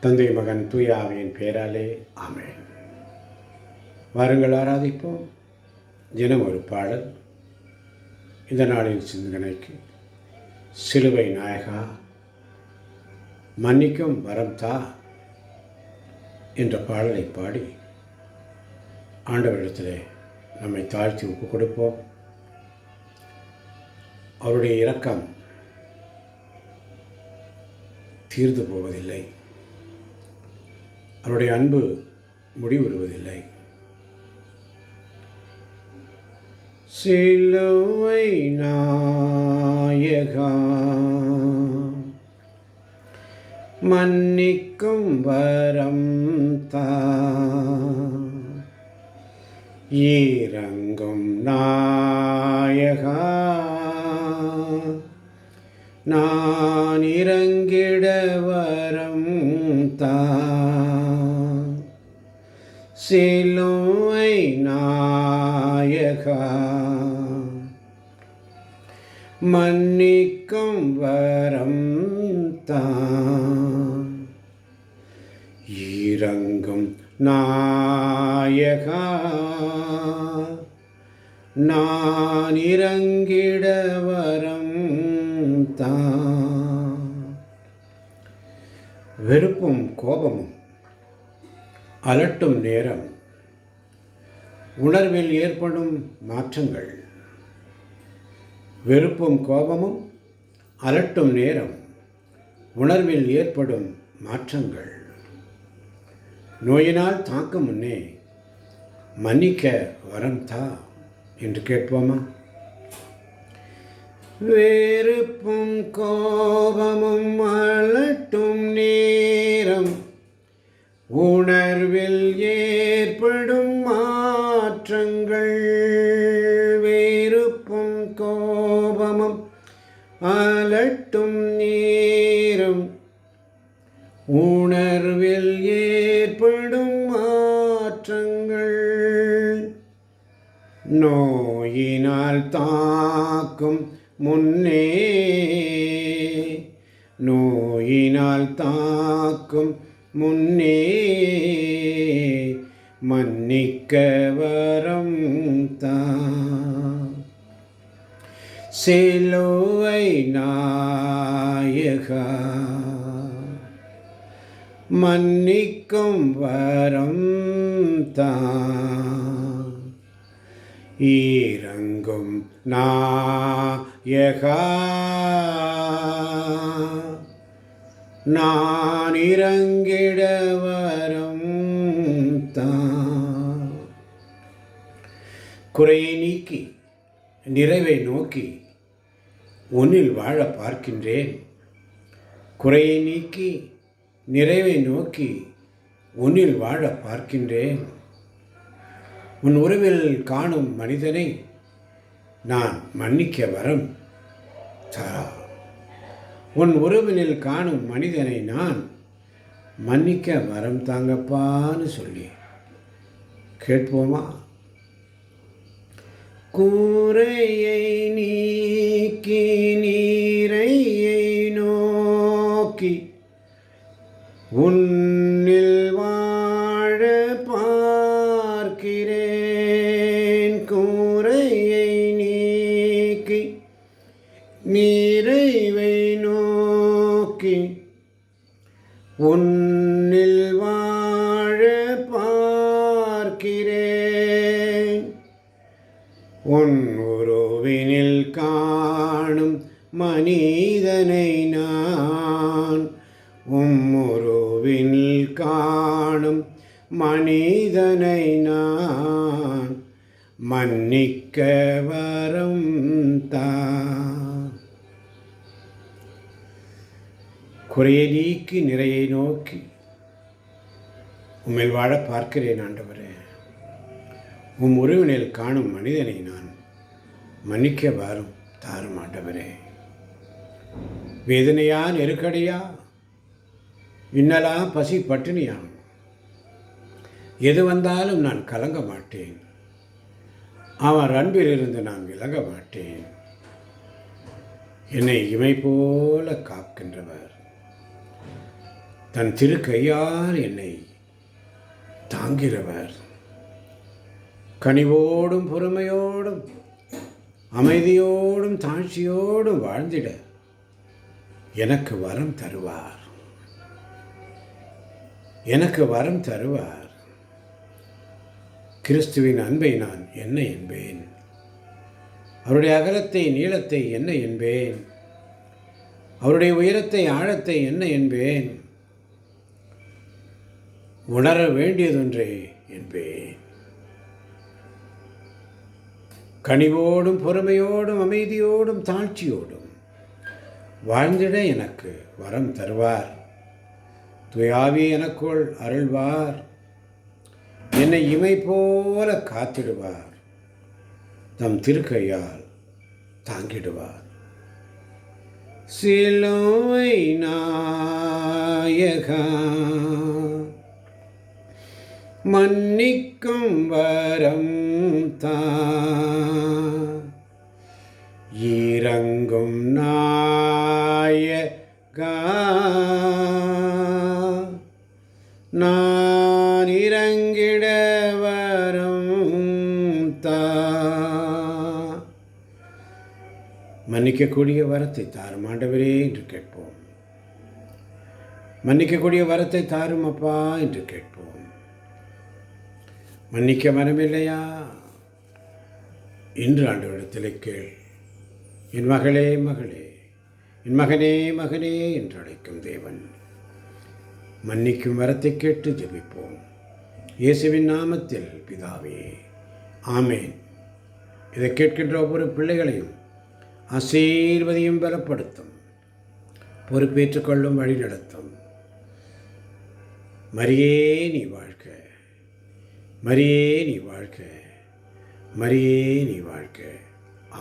தந்தை மகன் தூய ஆவியின் பெயராலே ஆமென். வாருங்கள் ஆராதிப்போம். தினம் ஒரு பாடல். இந்த நாளின் சிந்தனைக்கு சிலுவை நாயகா மன்னிக்கும் வரம் தா என்ற பாடலை பாடி ஆண்டவரிடத்திலே நம்மை தாழ்த்தி ஒப்புக் கொடுப்போம். அவருடைய இரக்கம் தீர்ந்து போவதில்லை, அவருடைய அன்பு முடிவுறுவதில்லை. சிலுவை நாயகா மன்னிக்கும் வரம் தா, இரங்கும் நாயகா நான் இறங்கிட வரம் தா. சிலுவை நாயகா மன்னிக்கும் வரம் தா, இரங்கும் நாயகா நான் இறங்கிட வரம் தா. வெறுப்பும் கோபமும் அலட்டும் நேரம் உணர்வில் ஏற்படும் மாற்றங்கள். வெறுப்பும் கோபமும் அலட்டும் நேரம் உணர்வில் ஏற்படும் மாற்றங்கள். நோயினால் தாக்கும் முன்னே மன்னிக்க வரம் தா என்று கேட்போமா? வெறுப்பும் கோபமும் அலட்டும் நேரம் உணர்வில் ஏற்படும் மாற்றங்கள். வெறுப்பும் கோபமும் அலட்டும் நேரம் உணர்வில் ஏற்படும் மாற்றங்கள். நோயினால் தாக்கும் முன்னே, நோயினால் தாக்கும் முன்னே மன்னிக்க வரம் தா. சிலுவை நாயகா மன்னிக்கும் வரம் தா, இரங்கும் நாயகா நான் இறங்கிட வரம் தா. குறையை நீக்கி நிறைவை நோக்கி உன்னில் வாழ பார்க்கின்றேன். குறையை நீக்கி நிறைவை நோக்கி உன்னில் வாழ பார்க்கின்றேன். உன் உறவில் காணும் மனிதனை நான் மன்னிக்க வரம் தா. உன் உறவினில் காணும் மனிதனை நான் மன்னிக்க வரம் தாங்கப்பான்னு சொல்லி கேட்போமா? கூரையை நீக்கி நீரையை நோக்கி உன்னில் வாழ பார்க்கிறேன். கூரையை நீக்கி நிறைவை நோக்கி உன்னில் வாழ பார்க்கிறேன். உன் உருவினில் காணும் மனிதனை நான், உம்முருவினில் காணும் மனிதனை நான் மன்னிக்க வரம் தா. குறையை நீக்கி நிறையை நோக்கி உம்மில் வாழ பார்க்கிறேன் ஆண்டவரே. உம் உறவினில் காணும் மனிதனை நான் மன்னிக்க வரம் தாரும் ஆண்டவரே. வேதனையா, நெருக்கடியா, இன்னலா, பசி, பட்டினியா, எது வந்தாலும் நான் கலங்க மாட்டேன். அவர் அன்பிலிருந்து நான் விலக மாட்டேன். என்னை இமை போல காக்கின்றவர். தன் திருக்கையால் என்னை தாங்கிறவர். கனிவோடும் பொறுமையோடும் அமைதியோடும் தாழ்ச்சியோடும் வாழ்ந்திட எனக்கு வரம் தருவார். எனக்கு வரம் தருவார். கிறிஸ்துவின் அன்பை நான் என்ன என்பேன்? அவருடைய அகலத்தை நீளத்தை என்ன என்பேன்? அவருடைய உயரத்தை ஆழத்தை என்ன என்பேன்? உணர வேண்டியதொன்றே என்பேன். கனிவோடும் பொறுமையோடும் அமைதியோடும் தாழ்ச்சியோடும் வாழ்ந்திட எனக்கு வரம் தருவார். துயாவி எனக்குள் அருள்வார். என்னை இமை போல காத்திடுவார். தம் திருக்கையால் தாங்கிடுவார். சிலுவை நாயகா, மன்னிக்கும் வரம் தா, இறங்கும் நாயகா, நான் இறங்கிட வரம் தா. மன்னிக்கக்கூடிய வரத்தை தாரும் ஆண்டவரே என்று கேட்போம். மன்னிக்கக்கூடிய வரத்தை தாரும் அப்பா என்று கேட்போம். மன்னிக்க மனமில்லையா? இன்று ஆண்டவரிடத்திலே கேள். என் மகளே மகளே, என் மகனே மகனே என்று அழைக்கும் தேவன். மன்னிக்கும் வரத்தை கேட்டு ஜெபிப்போம். இயேசுவின் நாமத்தில் பிதாவே, ஆமேன். இதை கேட்கின்ற ஒவ்வொரு பிள்ளைகளையும் ஆசீர்வதியும் பலப்படுத்தும், பொறுப்பேற்றுக்கொள்ளும், வழி நடத்தும். மரியே நீ வாழ்க, மரியே நீ வாழ்க, மரியே நீ வாழ்க.